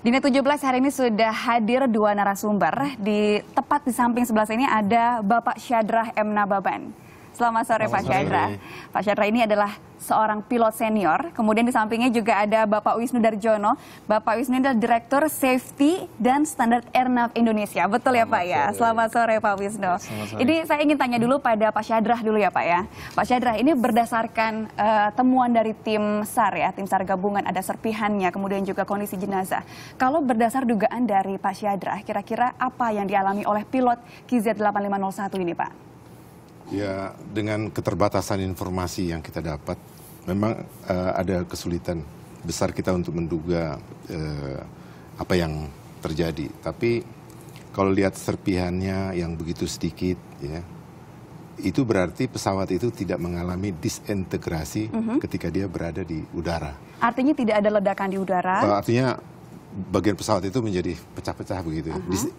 Di Net 17 hari ini sudah hadir dua narasumber. Tepat di samping sebelah sini ada Bapak Syadrah M. Nababan. Selamat sore Pak Syadrah. Pak Syadrah ini adalah seorang pilot senior. Kemudian di sampingnya juga ada Bapak Wisnu Darjono. Bapak Wisnu adalah Direktur Safety dan Standar Airnav Indonesia. Betul ya Pak ya? Selamat sore Pak Wisnu. Ini saya ingin tanya dulu pada Pak Syadrah dulu ya Pak ya. Pak Syadrah, ini berdasarkan temuan dari tim SAR ya, tim SAR gabungan, ada serpihannya, kemudian juga kondisi jenazah. Kalau berdasar dugaan dari Pak Syadrah, kira-kira apa yang dialami oleh pilot QZ8501 ini Pak? Ya, dengan keterbatasan informasi yang kita dapat, memang ada kesulitan besar kita untuk menduga apa yang terjadi. Tapi kalau lihat serpihannya yang begitu sedikit, ya, itu berarti pesawat itu tidak mengalami disintegrasi ketika dia berada di udara. Artinya tidak ada ledakan di udara? Artinya bagian pesawat itu menjadi pecah-pecah begitu,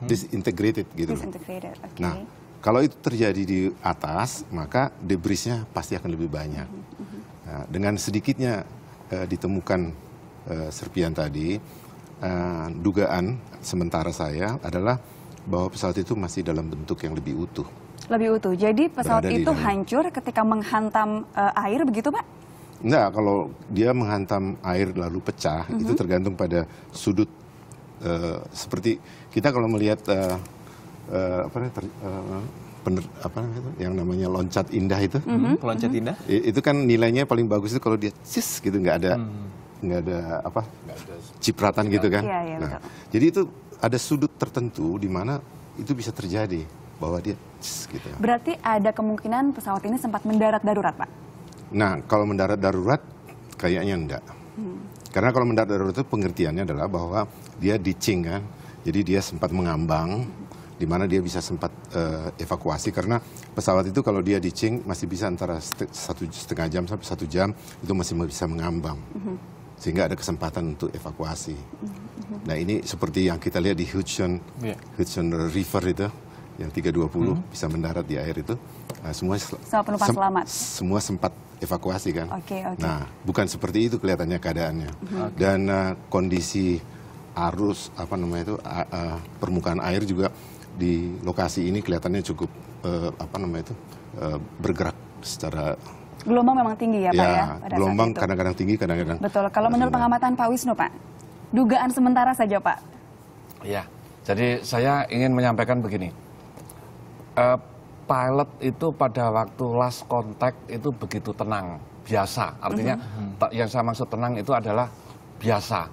disintegrated gitu. Disintegrated, oke. Nah, kalau itu terjadi di atas, maka debrisnya pasti akan lebih banyak. Nah, dengan sedikitnya ditemukan serpihan tadi, dugaan sementara saya adalah bahwa pesawat itu masih dalam bentuk yang lebih utuh. Lebih utuh, jadi pesawat itu hancur ketika menghantam air begitu Pak? Enggak, kalau dia menghantam air lalu pecah, itu tergantung pada sudut. Seperti kita kalau melihat yang namanya loncat indah itu, loncat indah, itu kan nilainya paling bagus itu kalau dia cis gitu, nggak ada cipratan gitu kan. Iya, nah, jadi itu ada sudut tertentu di mana itu bisa terjadi bahwa dia cis gitu. Berarti ada kemungkinan pesawat ini sempat mendarat darurat Pak? Nah, kalau mendarat darurat kayaknya enggak. Karena kalau mendarat darurat itu pengertiannya adalah bahwa dia ditching kan, jadi dia sempat mengambang, di mana dia bisa sempat evakuasi, karena pesawat itu kalau dia ditching masih bisa antara 1,5 jam sampai 1 jam itu masih bisa mengambang, sehingga ada kesempatan untuk evakuasi. Nah, ini seperti yang kita lihat di Hudson River itu, yang 320 bisa mendarat di air itu, nah, semua penumpang selamat. Semua sempat evakuasi kan. Okay. Nah, bukan seperti itu kelihatannya keadaannya. Dan kondisi arus permukaan air juga di lokasi ini kelihatannya cukup bergerak secara gelombang memang tinggi ya Pak ya? Gelombang kadang-kadang tinggi, kadang-kadang. Betul. Kalau menurut pengamatan Pak Wisnu Pak, dugaan sementara saja Pak. Ya, jadi saya ingin menyampaikan begini. Pilot itu pada waktu last contact itu begitu tenang, biasa. Artinya yang saya maksud tenang itu adalah biasa.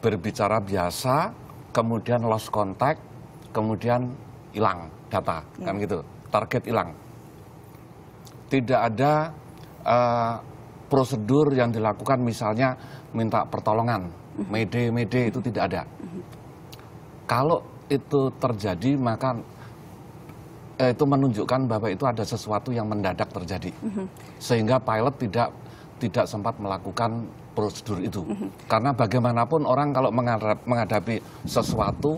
Berbicara biasa, kemudian lost contact, kemudian hilang data, kan gitu, target hilang. Tidak ada prosedur yang dilakukan, misalnya minta pertolongan, mayday itu tidak ada. Kalau itu terjadi, maka itu menunjukkan bahwa itu ada sesuatu yang mendadak terjadi, sehingga pilot tidak sempat melakukan prosedur itu. Karena bagaimanapun orang kalau menghadapi sesuatu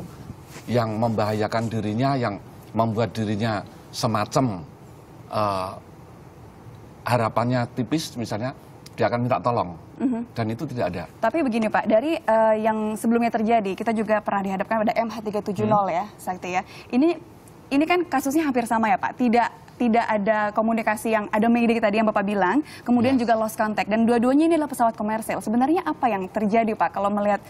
yang membahayakan dirinya, yang membuat dirinya semacam harapannya tipis misalnya, dia akan minta tolong. Dan itu tidak ada. Tapi begini Pak, dari yang sebelumnya terjadi, kita juga pernah dihadapkan pada MH370 ya, Sakti ya. Ini kan kasusnya hampir sama ya Pak, tidak ada komunikasi, yang ada mayday tadi yang Bapak bilang, kemudian juga lost contact, dan dua-duanya ini adalah pesawat komersil. Sebenarnya apa yang terjadi Pak kalau melihat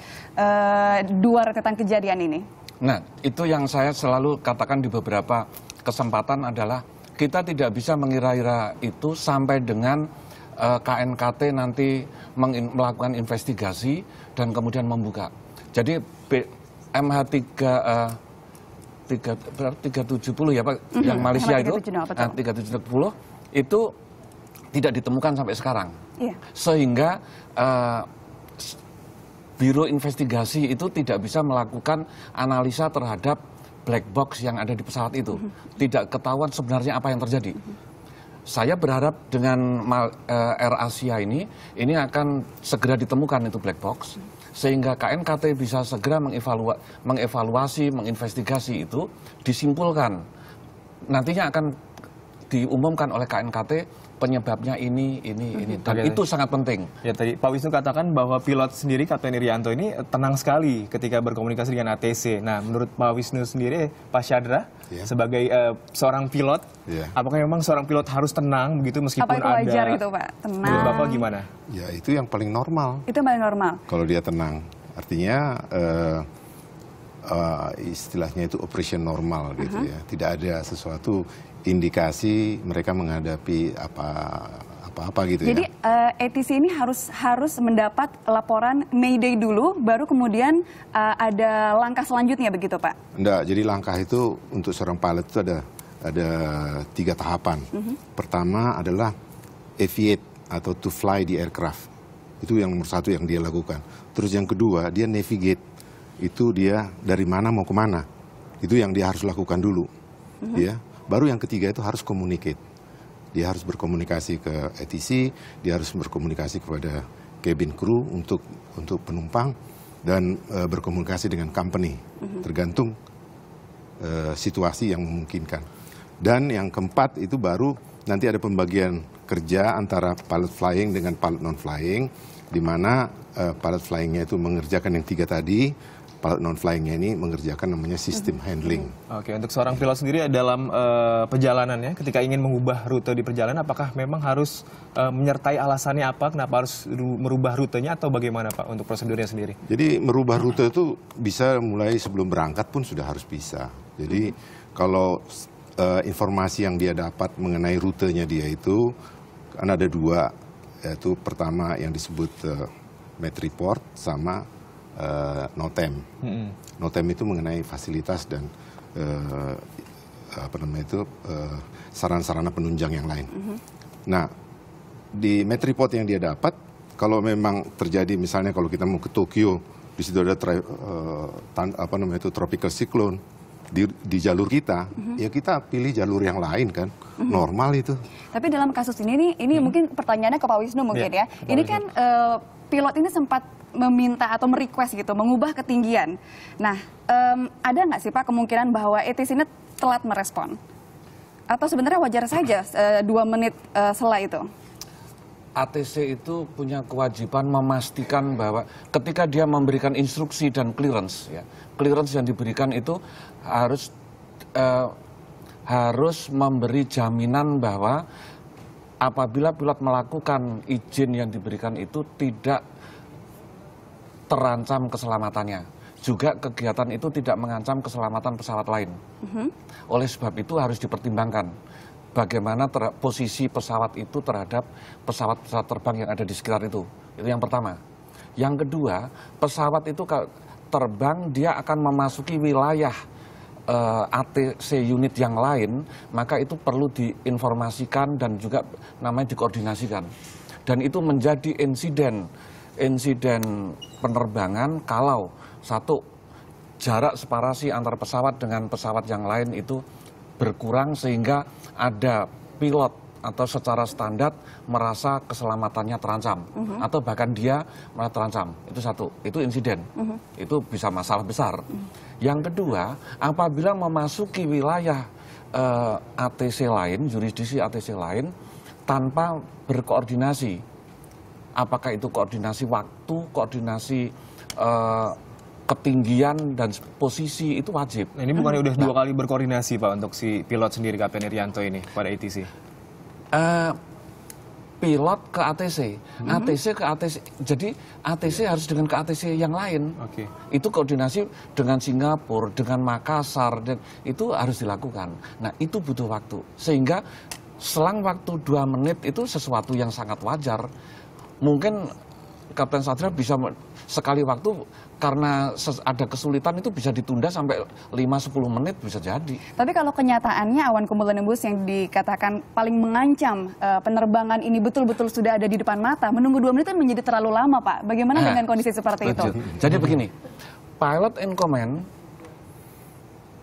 dua rentetan kejadian ini? Nah, itu yang saya selalu katakan di beberapa kesempatan adalah kita tidak bisa mengira-ira itu sampai dengan KNKT nanti melakukan investigasi dan kemudian membuka. Jadi MH370 ya Pak, yang Malaysia itu, 370 itu tidak ditemukan sampai sekarang. Sehingga Biro Investigasi itu tidak bisa melakukan analisa terhadap black box yang ada di pesawat itu. Tidak ketahuan sebenarnya apa yang terjadi. Saya berharap dengan Air Asia ini akan segera ditemukan itu black box, sehingga KNKT bisa segera mengevaluasi, menginvestigasi itu, disimpulkan. Nantinya akan diumumkan oleh KNKT penyebabnya ini. Dan itu sangat penting. Ya tadi Pak Wisnu katakan bahwa pilot sendiri, Kapten Irianto ini tenang sekali ketika berkomunikasi dengan ATC. Nah, menurut Pak Wisnu sendiri, Pak Syadra, sebagai seorang pilot, apakah memang seorang pilot harus tenang begitu meskipun apa itu wajar itu Pak? Tenang. Menurut Bapak gimana? Ya itu yang paling normal. Itu yang paling normal. Kalau dia tenang, artinya istilahnya itu operation normal gitu ya. Tidak ada sesuatu indikasi mereka menghadapi apa-apa gitu. Jadi ATC ini harus mendapat laporan Mayday dulu, baru kemudian ada langkah selanjutnya begitu Pak? Enggak, jadi langkah itu untuk seorang pilot itu ada 3 tahapan. Pertama adalah aviate atau to fly the aircraft. Itu yang nomor 1 yang dia lakukan. Terus yang kedua dia navigate. Itu dia dari mana mau kemana. Itu yang dia harus lakukan dulu. Ya. Baru yang ketiga itu harus communicate. Dia harus berkomunikasi ke ATC, dia harus berkomunikasi kepada cabin crew untuk penumpang dan berkomunikasi dengan company. Tergantung situasi yang memungkinkan. Dan yang keempat itu baru nanti ada pembagian kerja antara pilot flying dengan pilot non-flying, di mana pilot flyingnya itu mengerjakan yang 3 tadi, pilot non-flyingnya ini mengerjakan namanya sistem handling. Oke, untuk seorang pilot sendiri dalam perjalanannya, ketika ingin mengubah rute di perjalanan, apakah memang harus menyertai alasannya apa, kenapa harus merubah rutenya atau bagaimana Pak untuk prosedurnya sendiri? Jadi merubah rute itu bisa mulai sebelum berangkat pun sudah harus bisa. Jadi kalau informasi yang dia dapat mengenai rutenya dia itu, kan ada 2, yaitu pertama yang disebut Met Report sama NOTAM. NOTAM itu mengenai fasilitas dan sarana-sarana penunjang yang lain. Nah, di Met Report yang dia dapat, kalau memang terjadi misalnya kalau kita mau ke Tokyo, di situ ada tropical cyclone di jalur kita, ya kita pilih jalur yang lain kan, normal itu. Tapi dalam kasus ini mungkin pertanyaannya ke Pak Wisnu mungkin ya. Ini kan pilot ini sempat meminta atau merequest gitu, mengubah ketinggian. Nah, ada nggak sih Pak kemungkinan bahwa ATC ini telat merespon? Atau sebenarnya wajar saja 2 menit setelah itu? ATC itu punya kewajiban memastikan bahwa ketika dia memberikan instruksi dan clearance, ya, clearance yang diberikan itu harus memberi jaminan bahwa apabila pilot melakukan izin yang diberikan itu tidak terancam keselamatannya. Juga kegiatan itu tidak mengancam keselamatan pesawat lain. Oleh sebab itu harus dipertimbangkan bagaimana posisi pesawat itu terhadap pesawat-pesawat terbang yang ada di sekitar itu. Itu yang pertama. Yang kedua, pesawat itu terbang dia akan memasuki wilayah ATC unit yang lain, maka itu perlu diinformasikan dan juga namanya dikoordinasikan. Dan itu menjadi insiden penerbangan kalau satu, jarak separasi antar pesawat dengan pesawat yang lain itu berkurang sehingga ada pilot atau secara standar merasa keselamatannya terancam atau bahkan dia malah terancam. Itu satu, itu insiden. Itu bisa masalah besar. Yang kedua, apabila memasuki wilayah ATC lain, jurisdiksi ATC lain tanpa berkoordinasi, apakah itu koordinasi waktu, koordinasi ketinggian dan posisi, itu wajib. Nah, ini bukannya udah 2 kali berkoordinasi Pak untuk si pilot sendiri Kapten Irianto ini pada ATC? Pilot ke ATC, ATC ke ATC, jadi ATC harus dengan ke ATC yang lain. Itu koordinasi dengan Singapura, dengan Makassar, dan itu harus dilakukan. Nah, itu butuh waktu, sehingga selang waktu 2 menit itu sesuatu yang sangat wajar. Mungkin Kapten Syadra bisa sekali waktu karena ada kesulitan itu bisa ditunda sampai 5-10 menit bisa jadi. Tapi kalau kenyataannya awan cumulonimbus yang dikatakan paling mengancam penerbangan ini betul-betul sudah ada di depan mata, menunggu 2 menit kan menjadi terlalu lama Pak. Bagaimana dengan kondisi seperti itu? Jadi begini, pilot in command,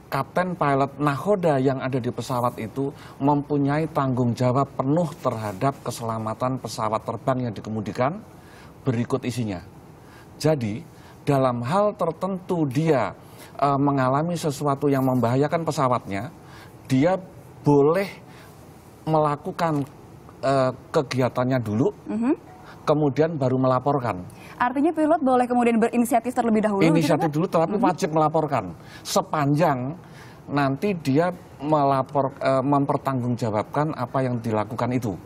kapten pilot nahoda yang ada di pesawat itu mempunyai tanggung jawab penuh terhadap keselamatan pesawat terbang yang dikemudikan. Berikut isinya. Jadi dalam hal tertentu dia mengalami sesuatu yang membahayakan pesawatnya, dia boleh melakukan kegiatannya dulu, kemudian baru melaporkan. Artinya pilot boleh kemudian berinisiatif terlebih dahulu? Inisiatif dulu, tetapi wajib melaporkan. Sepanjang nanti dia mempertanggungjawabkan apa yang dilakukan itu.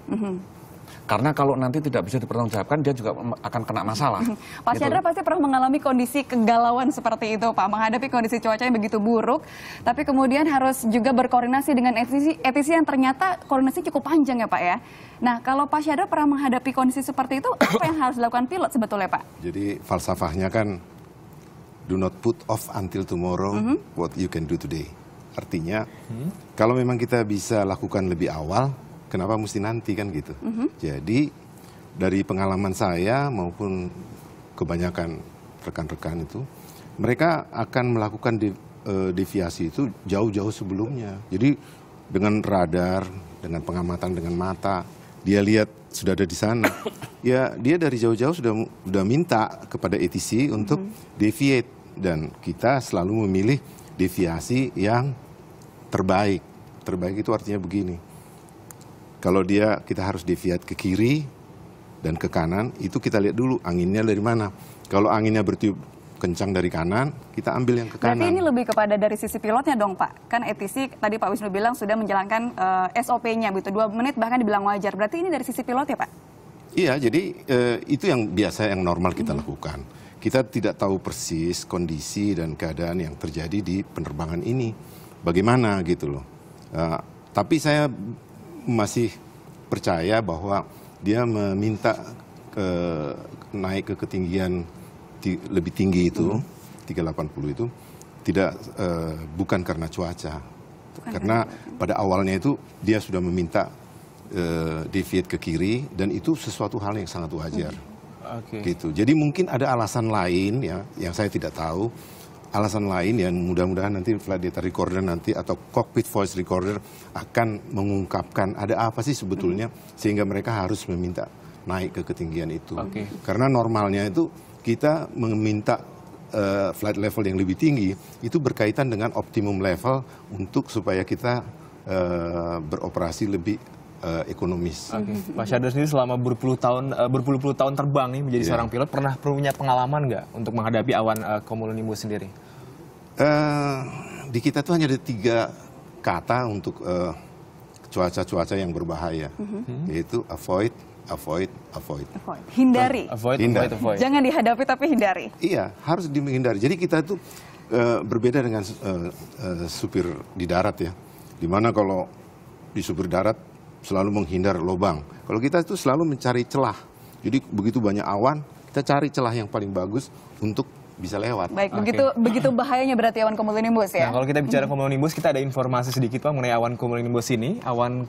Karena kalau nanti tidak bisa dipertanggungjawabkan, dia juga akan kena masalah. Pak Syadra pasti pernah mengalami kondisi kegalauan seperti itu, Pak. Menghadapi kondisi cuaca yang begitu buruk, tapi kemudian harus juga berkoordinasi dengan etisi yang ternyata koordinasi cukup panjang ya, Pak ya. Nah, kalau Pak Syadra pernah menghadapi kondisi seperti itu, apa yang harus dilakukan pilot sebetulnya, Pak? Jadi falsafahnya kan, do not put off until tomorrow what you can do today. Artinya, kalau memang kita bisa lakukan lebih awal, kenapa mesti nanti kan gitu. Jadi dari pengalaman saya maupun kebanyakan rekan-rekan itu, mereka akan melakukan deviasi itu jauh-jauh sebelumnya. Jadi dengan radar, dengan pengamatan dengan mata, dia lihat sudah ada di sana. Ya dia dari jauh-jauh sudah minta kepada ATC untuk deviate, dan kita selalu memilih deviasi yang terbaik. Terbaik itu artinya begini. Kalau kita harus deviate ke kiri dan ke kanan, itu kita lihat dulu anginnya dari mana. Kalau anginnya bertiup kencang dari kanan, kita ambil yang ke kanan. Berarti ini lebih kepada dari sisi pilotnya dong, Pak. Kan ATC tadi Pak Wisnu bilang sudah menjalankan SOP-nya, begitu 2 menit bahkan dibilang wajar. Berarti ini dari sisi pilot ya, Pak? Iya, jadi itu yang biasa, yang normal kita lakukan. Kita tidak tahu persis kondisi dan keadaan yang terjadi di penerbangan ini. Bagaimana gitu loh. Tapi saya masih percaya bahwa dia meminta naik ke ketinggian lebih tinggi itu, 380 itu, bukan karena cuaca. Karena pada awalnya itu dia sudah meminta deviate ke kiri, dan itu sesuatu hal yang sangat wajar. Gitu. Jadi mungkin ada alasan lain ya, yang saya tidak tahu. Alasan lain yang mudah-mudahan nanti flight data recorder nanti atau cockpit voice recorder akan mengungkapkan ada apa sih sebetulnya sehingga mereka harus meminta naik ke ketinggian itu. Karena normalnya itu kita meminta flight level yang lebih tinggi itu berkaitan dengan optimum level untuk supaya kita beroperasi lebih ekonomis. Pak Syadra sendiri selama berpuluh-puluh tahun terbang nih menjadi seorang pilot, pernah punya pengalaman nggak untuk menghadapi awan cumulonimbus sendiri? Di kita tuh hanya ada 3 kata untuk cuaca-cuaca yang berbahaya, yaitu avoid, avoid, avoid. Hindari. Avoid. Jangan dihadapi tapi hindari. Iya, harus dihindari. Jadi kita itu berbeda dengan supir di darat ya, dimana kalau di supir darat selalu menghindar lubang. Kalau kita itu selalu mencari celah. Jadi begitu banyak awan, kita cari celah yang paling bagus untuk bisa lewat. Baik, begitu bahayanya berarti awan cumulonimbus ya. Nah, kalau kita bicara cumulonimbus, kita ada informasi sedikit Pak mengenai awan cumulonimbus ini. Awan